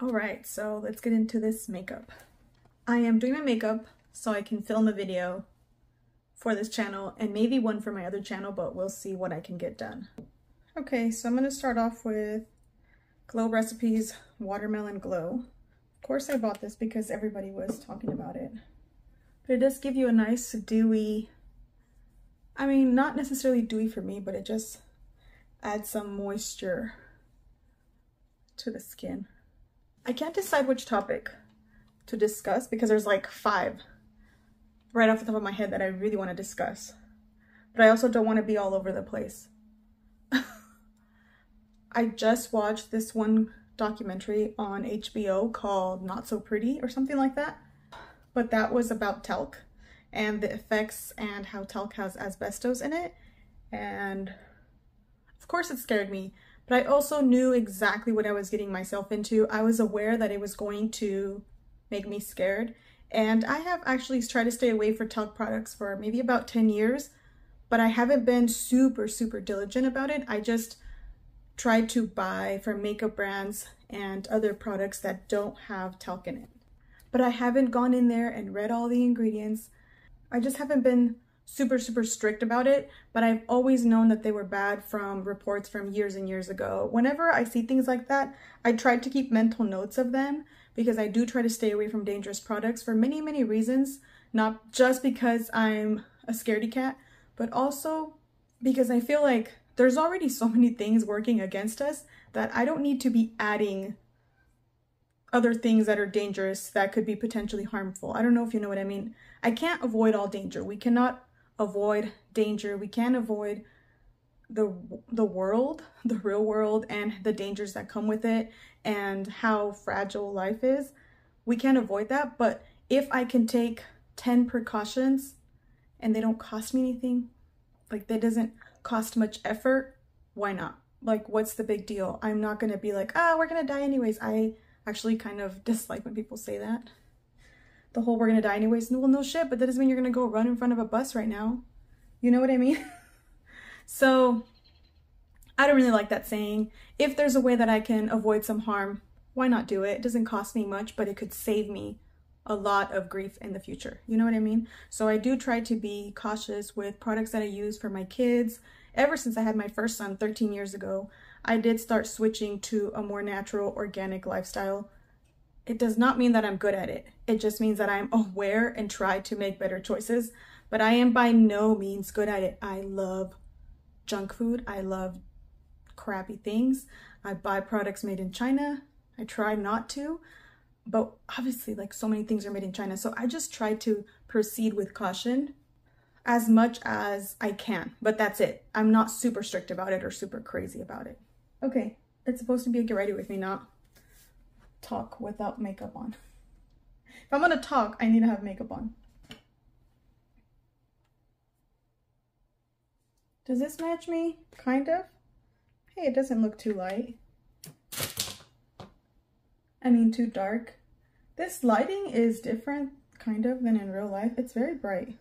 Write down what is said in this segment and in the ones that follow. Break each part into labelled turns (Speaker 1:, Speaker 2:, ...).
Speaker 1: All right, so let's get into this makeup. I am doing my makeup so I can film a video for this channel and maybe one for my other channel, but we'll see what I can get done. Okay, so I'm gonna start off with Glow Recipes Watermelon Glow. Of course I bought this because everybody was talking about it. But it does give you a nice dewy, I mean, not necessarily dewy for me, but it just adds some moisture to the skin. I can't decide which topic to discuss because there's like 5 right off the top of my head that I really want to discuss. But I also don't want to be all over the place. I just watched this one documentary on HBO called Not So Pretty or something like that. But that was about talc and the effects and how talc has asbestos in it. And of course it scared me, but I also knew exactly what I was getting myself into. I was aware that it was going to make me scared. And I have actually tried to stay away from talc products for maybe about 10 years, but I haven't been super diligent about it. I just tried to buy from makeup brands and other products that don't have talc in it. But I haven't gone in there and read all the ingredients. I just haven't been super strict about it, but I've always known that they were bad from reports from years and years ago. Whenever I see things like that, I try to keep mental notes of them because I do try to stay away from dangerous products for many reasons, not just because I'm a scaredy cat, but also because I feel like there's already so many things working against us that I don't need to be adding other things that are dangerous that could be potentially harmful. I don't know if you know what I mean. I can't avoid all danger. We cannot avoid danger. We can't avoid the world, the real world, and the dangers that come with it and how fragile life is. We can't avoid that, but if I can take 10 precautions and they don't cost me anything, like that doesn't cost much effort, why not? Like, what's the big deal? I'm not gonna be like, we're gonna die anyways. I actually kind of dislike when people say that. The whole we're gonna die anyways. Well, no shit, but that doesn't mean you're gonna go run in front of a bus right now. You know what I mean? So I don't really like that saying. If there's a way that I can avoid some harm, why not do it? It doesn't cost me much, but it could save me a lot of grief in the future. You know what I mean? So I do try to be cautious with products that I use for my kids. Ever since I had my first son 13 years ago, I did start switching to a more natural, organic lifestyle. It does not mean that I'm good at it. It just means that I'm aware and try to make better choices, but I am by no means good at it. I love junk food. I love crappy things. I buy products made in China. I try not to, but obviously like so many things are made in China. So I just try to proceed with caution as much as I can, but that's it. I'm not super strict about it or super crazy about it. Okay, it's supposed to be a get ready with me, not talk without makeup on. If I'm gonna talk, I need to have makeup on. Does this match me? Kind of. Hey, it doesn't look too light. I mean, too dark. This lighting is different, kind of, than in real life. It's very bright.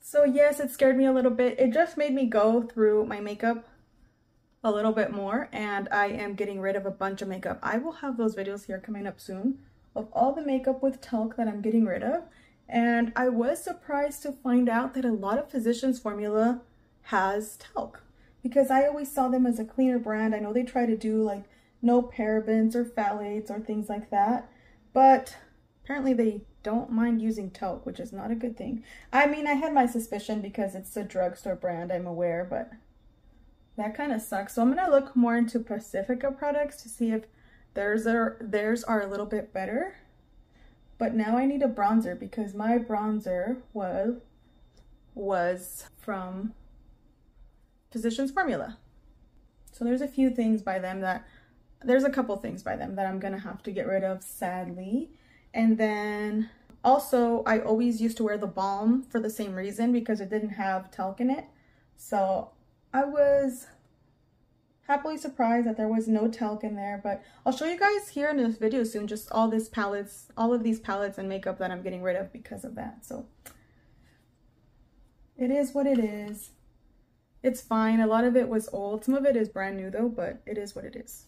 Speaker 1: So yes, it scared me a little bit. It just made me go through my makeup a little bit more, and I am getting rid of a bunch of makeup. I will have those videos here coming up soon of all the makeup with talc that I'm getting rid of. And I was surprised to find out that a lot of Physicians Formula has talc, because I always saw them as a cleaner brand. I know they try to do like no parabens or phthalates or things like that, but apparently they don't mind using talc, which is not a good thing. I mean, I had my suspicion because it's a drugstore brand, I'm aware, but that kind of sucks. So I'm gonna look more into Pacifica products to see if theirs are a little bit better. But now I need a bronzer because my bronzer was from Physicians Formula. So there's a few things by them there's a couple things by them that I'm gonna have to get rid of, sadly. And then also I always used to wear the balm for the same reason, because it didn't have talc in it. So I was happily surprised that there was no talc in there, but I'll show you guys here in this video soon just all of these palettes and makeup that I'm getting rid of because of that. So it is what it is. It's fine. A lot of it was old. Some of it is brand new though, but it is what it is.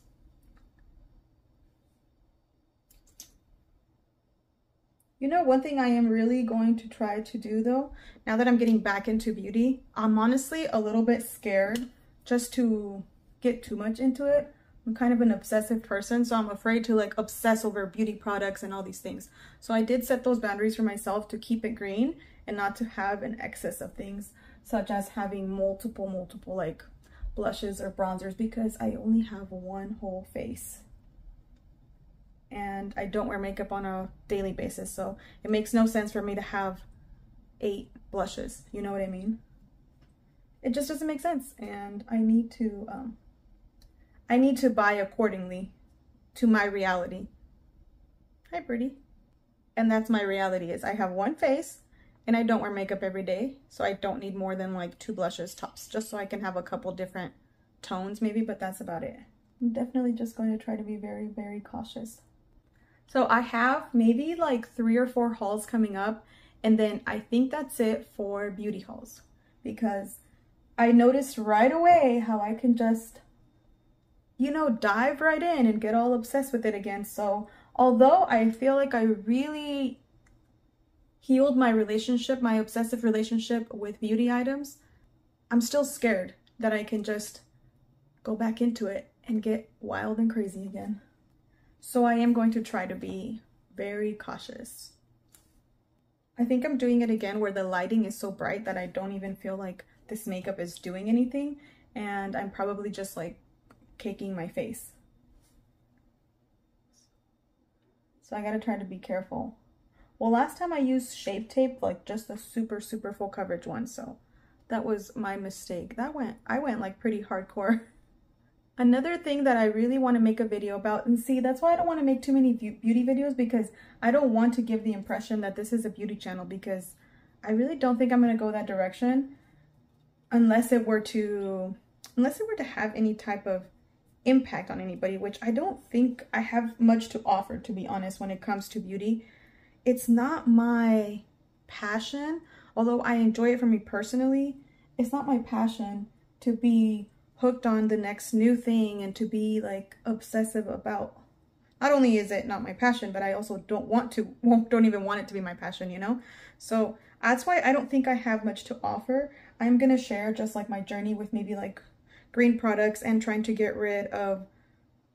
Speaker 1: You know, one thing I am really going to try to do though, now that I'm getting back into beauty, I'm honestly a little bit scared just to get too much into it. I'm kind of an obsessive person, so I'm afraid to like obsess over beauty products and all these things. So I did set those boundaries for myself to keep it green and not to have an excess of things, such as having multiple like blushes or bronzers, because I only have one whole face. And I don't wear makeup on a daily basis, so it makes no sense for me to have 8 blushes. You know what I mean? It just doesn't make sense, and I need to buy accordingly to my reality. Hi, pretty. And that's my reality, is I have one face and I don't wear makeup every day, so I don't need more than like 2 blushes tops, just so I can have a couple different tones maybe, but that's about it. I'm definitely just going to try to be very, very cautious. So I have maybe like 3 or 4 hauls coming up, and then I think that's it for beauty hauls, because I noticed right away how I can just, you know, dive right in and get all obsessed with it again. So although I feel like I really healed my relationship, my obsessive relationship with beauty items, I'm still scared that I can just go back into it and get wild and crazy again. So I am going to try to be very cautious. I think I'm doing it again where the lighting is so bright that I don't even feel like this makeup is doing anything, and I'm probably just like caking my face. So I gotta try to be careful. Well, last time I used Shape Tape, like just the super full coverage one, so that was my mistake. I went like pretty hardcore. Another thing that I really want to make a video about, and see, that's why I don't want to make too many beauty videos, because I don't want to give the impression that this is a beauty channel, because I really don't think I'm going to go that direction unless it were to have any type of impact on anybody, which I don't think I have much to offer, to be honest, when it comes to beauty. It's not my passion, although I enjoy it for me personally. It's not my passion to be hooked on the next new thing and to be like obsessive about. Not only is it not my passion, but I also don't even want it to be my passion, you know? So that's why I don't think I have much to offer. I'm gonna share just like my journey with maybe like green products and trying to get rid of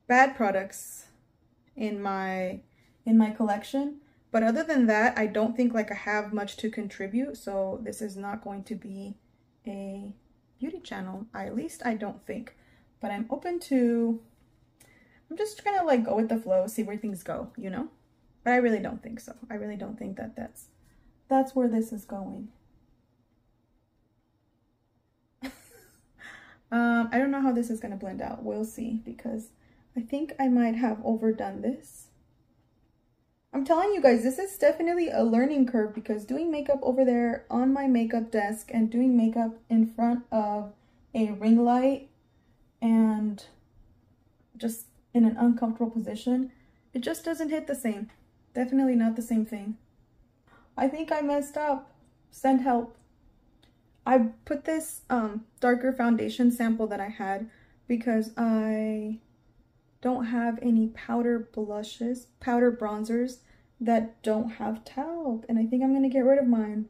Speaker 1: bad products in my collection. But other than that, I don't think like I have much to contribute. So this is not going to be a beauty channel, at least I don't think. But I'm just gonna like go with the flow, see where things go, you know? But I really don't think so. I really don't think that that's where this is going. I don't know how this is gonna blend out. We'll see, because I think I might have overdone this. I'm telling you guys, this is definitely a learning curve, because doing makeup over there on my makeup desk and doing makeup in front of a ring light and just in an uncomfortable position, it just doesn't hit the same. Definitely not the same thing. I think I messed up. Send help. I put this darker foundation sample that I had because I don't have any powder bronzers that don't have talc, and I think I'm gonna get rid of mine.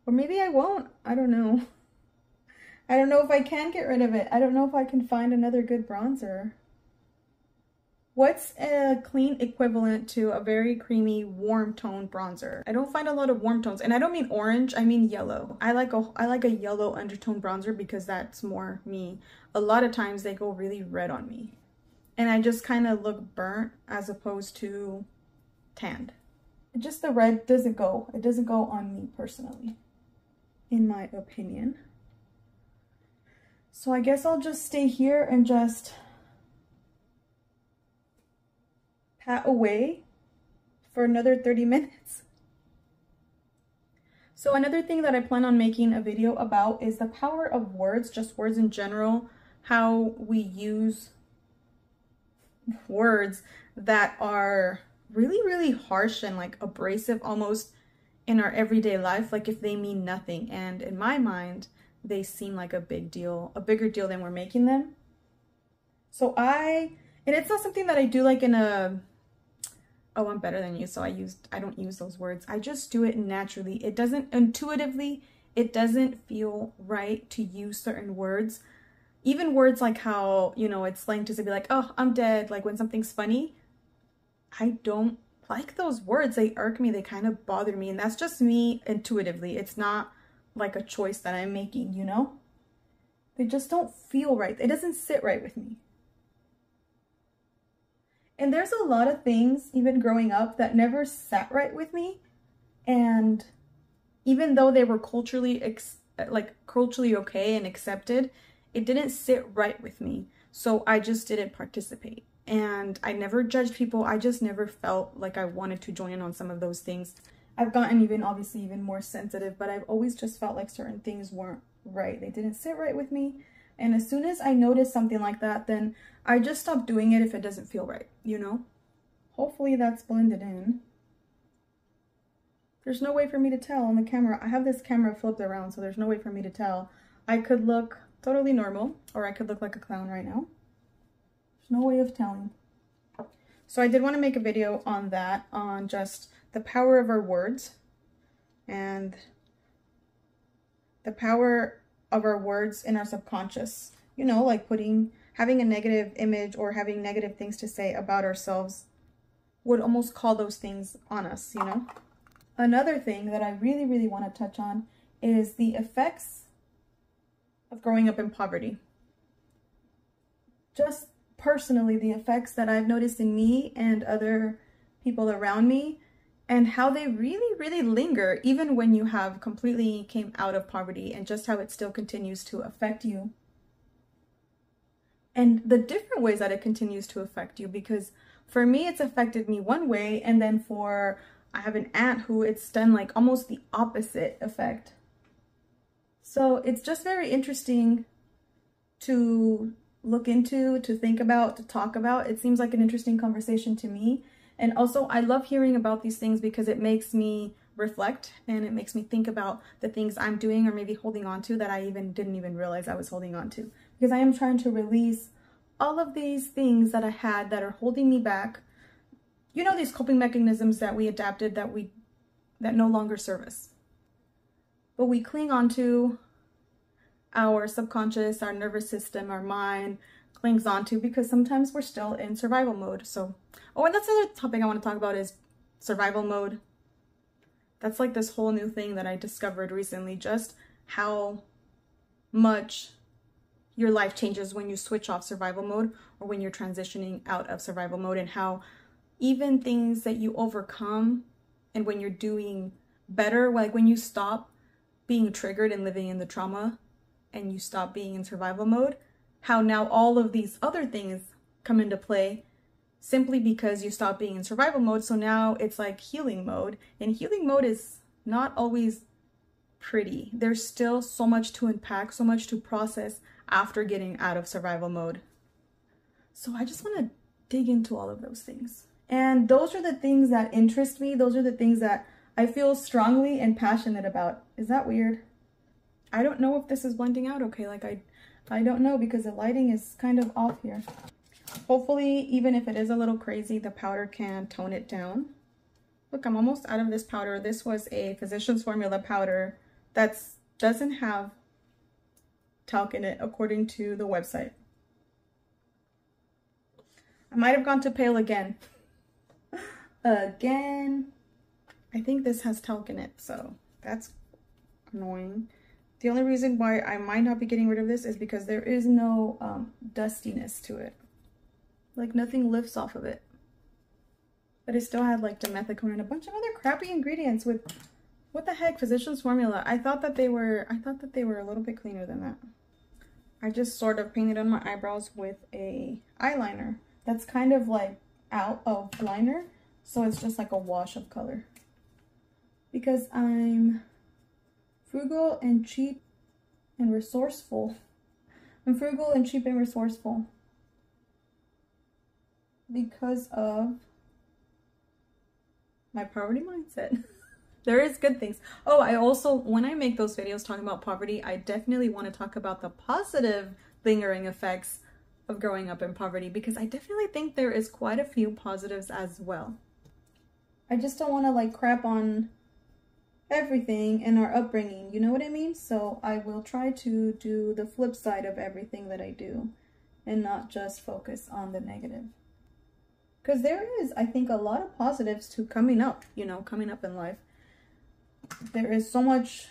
Speaker 1: Or maybe I won't. I don't know. I don't know if I can get rid of it. I don't know if I can find another good bronzer. What's a clean equivalent to a very creamy warm tone bronzer? I don't find a lot of warm tones, and I don't mean orange, I mean yellow. I like a yellow undertone bronzer because that's more me. A lot of times they go really red on me, and I just kind of look burnt as opposed to tanned. Just the red doesn't go. It doesn't go on me personally, in my opinion. So I guess I'll just stay here and just pat away for another 30 minutes. So another thing that I plan on making a video about is the power of words, just words in general, how we use words that are really harsh and like abrasive almost in our everyday life, like if they mean nothing. And in my mind, they seem like a big deal, a bigger deal than we're making them. So and it's not something that I do like in a, oh, I'm better than you, so I don't use those words. I just do it naturally. It doesn't, intuitively, it doesn't feel right to use certain words. Even words like how, you know, it's slang to say, be like, oh, I'm dead, like when something's funny. I don't like those words. They irk me, they kind of bother me, and that's just me intuitively. It's not like a choice that I'm making, you know? They just don't feel right. It doesn't sit right with me. And there's a lot of things, even growing up, that never sat right with me. And even though they were culturally okay and accepted, it didn't sit right with me. So I just didn't participate. And I never judged people. I just never felt like I wanted to join in on some of those things. I've gotten obviously even more sensitive, but I've always just felt like certain things weren't right. They didn't sit right with me. And as soon as I noticed something like that, then I just stopped doing it if it doesn't feel right, you know? Hopefully that's blended in. There's no way for me to tell on the camera. I have this camera flipped around, so there's no way for me to tell. I could look totally normal, or I could look like a clown right now. There's no way of telling. So I did want to make a video on that, on just the power of our words and the power of our words in our subconscious. You know, like having a negative image or having negative things to say about ourselves would almost call those things on us, you know? Another thing that I really, really want to touch on is the effects of growing up in poverty. Just personally, the effects that I've noticed in me and other people around me, and how they really, really linger even when you have completely came out of poverty, and just how it still continues to affect you. And the different ways that it continues to affect you, because for me, it's affected me one way, and then I have an aunt who it's done like almost the opposite effect. So it's just very interesting to look into, to think about, to talk about. It seems like an interesting conversation to me. And also, I love hearing about these things because it makes me reflect, and it makes me think about the things I'm doing or maybe holding on to that I didn't even realize I was holding on to. Because I am trying to release all of these things that I had that are holding me back. You know, these coping mechanisms that we adapted that no longer serve us. But we cling on to our subconscious, our nervous system, our mind clings on to, because sometimes we're still in survival mode. So, oh, and that's another topic I want to talk about is survival mode. That's like this whole new thing that I discovered recently, just how much your life changes when you switch off survival mode or when you're transitioning out of survival mode, and how even things that you overcome and when you're doing better, like when you stop being triggered and living in the trauma and you stop being in survival mode, how now all of these other things come into play simply because you stop being in survival mode. So now it's like healing mode, and healing mode is not always pretty. There's still so much to unpack, so much to process after getting out of survival mode. So I just want to dig into all of those things. And those are the things that interest me. Those are the things that I feel strongly and passionate about. Is that weird? I don't know if this is blending out okay. Like I don't know, because the lighting is kind of off here. Hopefully, even if it is a little crazy, the powder can tone it down. Look, I'm almost out of this powder. This was a Physicians Formula powder that doesn't have talc in it, according to the website. I might have gone to pale again. Again. I think this has talc in it, so that's annoying. The only reason why I might not be getting rid of this is because there is no dustiness to it. Like nothing lifts off of it. But it still had like dimethicone and a bunch of other crappy ingredients with, what the heck, Physicians Formula. I thought that they were a little bit cleaner than that. I just sort of painted on my eyebrows with a eyeliner that's kind of like out of liner, so it's just like a wash of color. Because I'm frugal and cheap and resourceful. I'm frugal and cheap and resourceful because of my poverty mindset. There is good things. Oh, I also, when I make those videos talking about poverty, I definitely want to talk about the positive lingering effects of growing up in poverty, because I definitely think there is quite a few positives as well. I just don't want to like crap on everything in our upbringing, you know what I mean? So I will try to do the flip side of everything that I do and not just focus on the negative. Because there is, I think, a lot of positives to coming up, you know, coming up in life. There is so much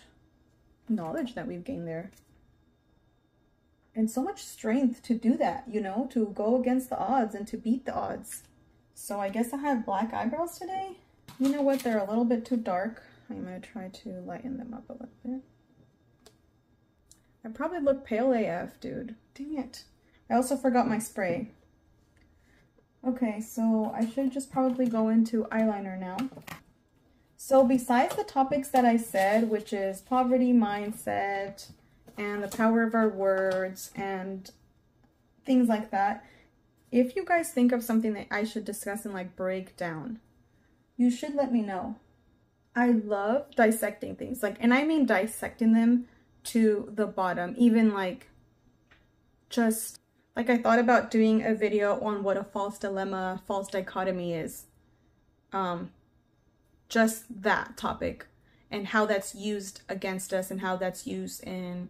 Speaker 1: knowledge that we've gained there. And so much strength to do that, you know, to go against the odds and to beat the odds. So I guess I have black eyebrows today. You know what? They're a little bit too dark. I'm going to try to lighten them up a little bit. I probably look pale AF, dude. Dang it. I also forgot my spray. Okay, so I should just probably go into eyeliner now. So besides the topics that I said, which is poverty mindset and the power of our words and things like that, if you guys think of something that I should discuss and like break down, you should let me know. I love dissecting things, like, and I mean dissecting them to the bottom, even like just like I thought about doing a video on what a false dilemma, false dichotomy is. Just that topic and how that's used against us and how that's used in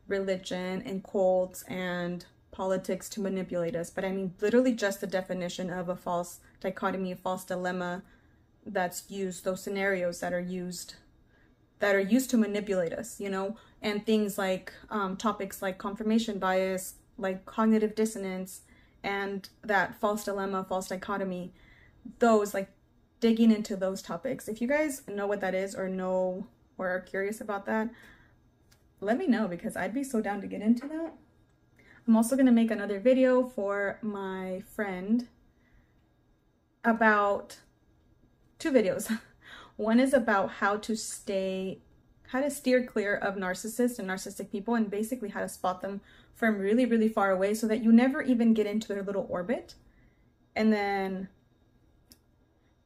Speaker 1: religion and cults and politics to manipulate us. But I mean literally just the definition of a false dichotomy, a false dilemma that's used, those scenarios that are used to manipulate us, you know, and things like topics like confirmation bias, like cognitive dissonance, and that false dilemma, false dichotomy, those, like, digging into those topics. If you guys know what that is or know or are curious about that, let me know, because I'd be so down to get into that. I'm also going to make another video for my friend about 2 videos. One is about how to steer clear of narcissists and narcissistic people, and basically how to spot them from really, really far away so that you never even get into their little orbit. And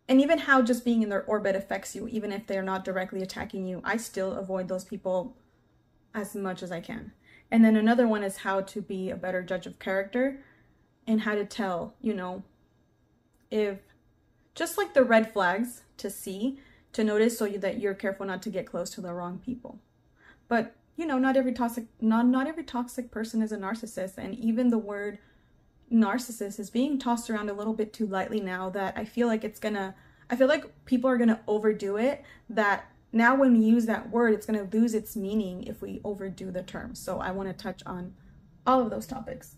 Speaker 1: even how just being in their orbit affects you, even if they're not directly attacking you. I still avoid those people as much as I can. And then another one is how to be a better judge of character and how to tell, you know, if just like the red flags to see, to notice, so that you're careful not to get close to the wrong people. But, you know, not every toxic person is a narcissist, and even the word narcissist is being tossed around a little bit too lightly now, that I feel like people are gonna overdo it, that now when we use that word, it's gonna lose its meaning if we overdo the term. So I want to touch on all of those topics.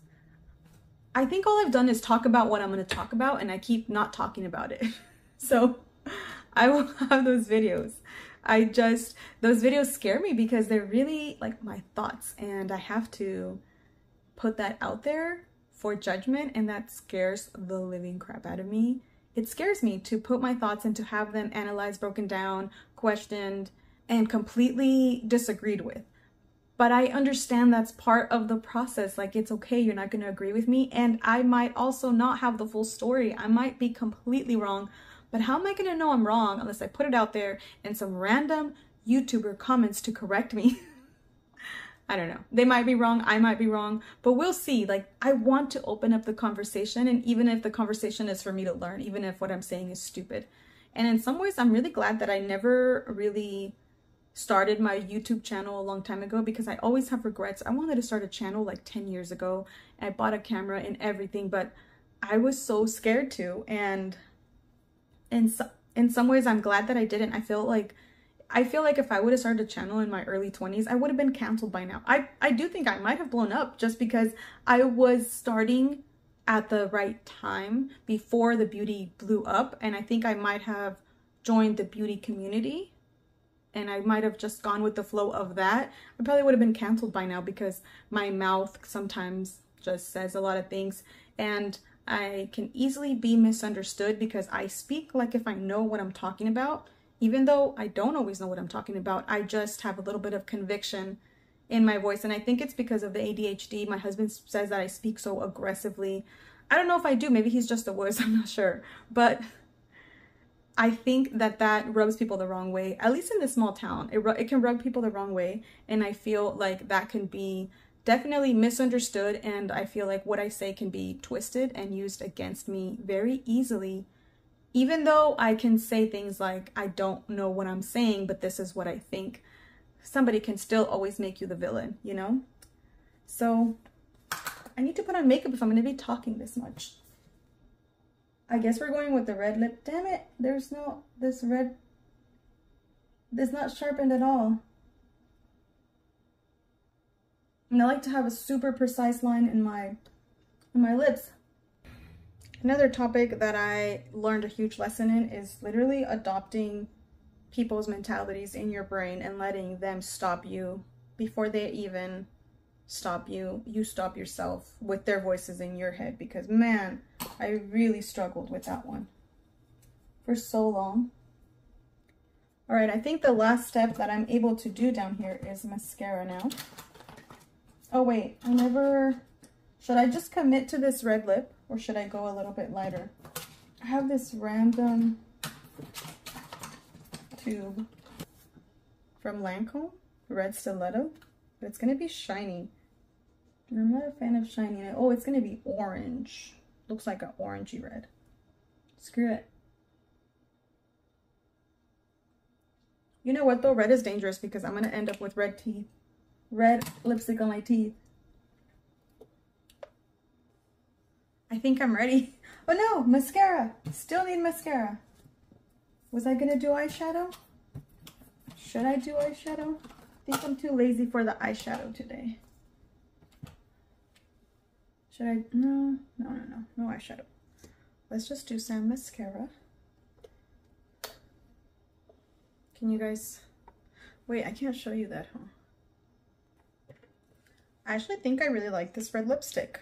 Speaker 1: I think all I've done is talk about what I'm going to talk about, and I keep not talking about it. So I will have those videos. Those videos scare me because they're really like my thoughts, and I have to put that out there for judgment, and that scares the living crap out of me. It scares me to put my thoughts and to have them analyzed, broken down, questioned, and completely disagreed with. But I understand that's part of the process. Like, it's okay, you're not going to agree with me, and I might also not have the full story. I might be completely wrong, but how am I going to know I'm wrong unless I put it out there and some random YouTuber comments to correct me? I don't know. They might be wrong, I might be wrong, but we'll see. Like, I want to open up the conversation, and even if the conversation is for me to learn, even if what I'm saying is stupid. And in some ways, I'm really glad that I never really started my YouTube channel a long time ago, because I always have regrets. I wanted to start a channel like 10 years ago. I bought a camera and everything, but I was so scared to. And in some ways, I'm glad that I didn't. I feel like if I would have started a channel in my early 20s, I would have been canceled by now. I do think I might have blown up just because I was starting at the right time before the beauty blew up. And I think I might have joined the beauty community, and I might have just gone with the flow of that. I probably would have been canceled by now because my mouth sometimes just says a lot of things, and I can easily be misunderstood because I speak like if I know what I'm talking about. Even though I don't always know what I'm talking about, I just have a little bit of conviction in my voice. And I think it's because of the ADHD. My husband says that I speak so aggressively. I don't know if I do. Maybe he's just a wuss. I'm not sure. But I think that that rubs people the wrong way, at least in this small town. It can rub people the wrong way, and I feel like that can be definitely misunderstood, and I feel like what I say can be twisted and used against me very easily, even though I can say things like, I don't know what I'm saying, but this is what I think. Somebody can still always make you the villain, you know? So I need to put on makeup if I'm going to be talking this much. I guess we're going with the red lip. Damn it, there's no, this red, it's not sharpened at all. And I like to have a super precise line in my lips. Another topic that I learned a huge lesson in is literally adopting people's mentalities in your brain and letting them stop you before they even stop you. You stop yourself with their voices in your head, because man, I really struggled with that one for so long. All right, I think the last step that I'm able to do down here is mascara now. Oh wait, should I just commit to this red lip or should I go a little bit lighter? I have this random tube from Lancome, red stiletto, but it's gonna be shiny. And I'm not a fan of shiny. Oh, it's gonna be orange. Looks like an orangey red. Screw it. You know what though? Red is dangerous because I'm gonna end up with red teeth. Red lipstick on my teeth. I think I'm ready. Oh no, mascara. Still need mascara. Was I gonna do eyeshadow? Should I do eyeshadow? I think I'm too lazy for the eyeshadow today. Should I? No eyeshadow. Let's just do some mascara. Can you guys, wait, I can't show you that, huh? I actually think I really like this red lipstick.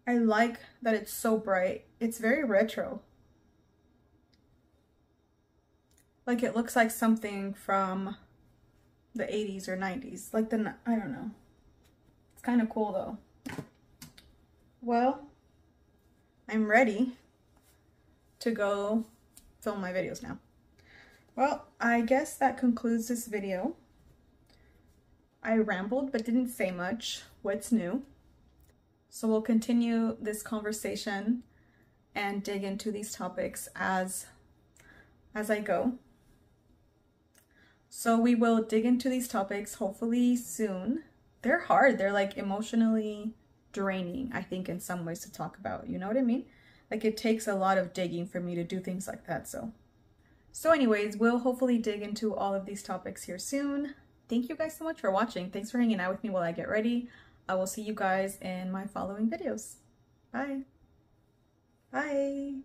Speaker 1: I like that it's so bright. It's very retro. Like it looks like something from the 80s or 90s. Like I don't know. It's kind of cool though. Well, I'm ready to go film my videos now. Well, I guess that concludes this video. I rambled but didn't say much. What's new? So we'll continue this conversation and dig into these topics as I go. So we will dig into these topics hopefully soon. They're hard. They're like emotionally draining, I think, in some ways to talk about. You know what I mean? Like it takes a lot of digging for me to do things like that. So anyways, we'll hopefully dig into all of these topics here soon. Thank you guys so much for watching. Thanks for hanging out with me while I get ready. I will see you guys in my following videos. Bye. Bye.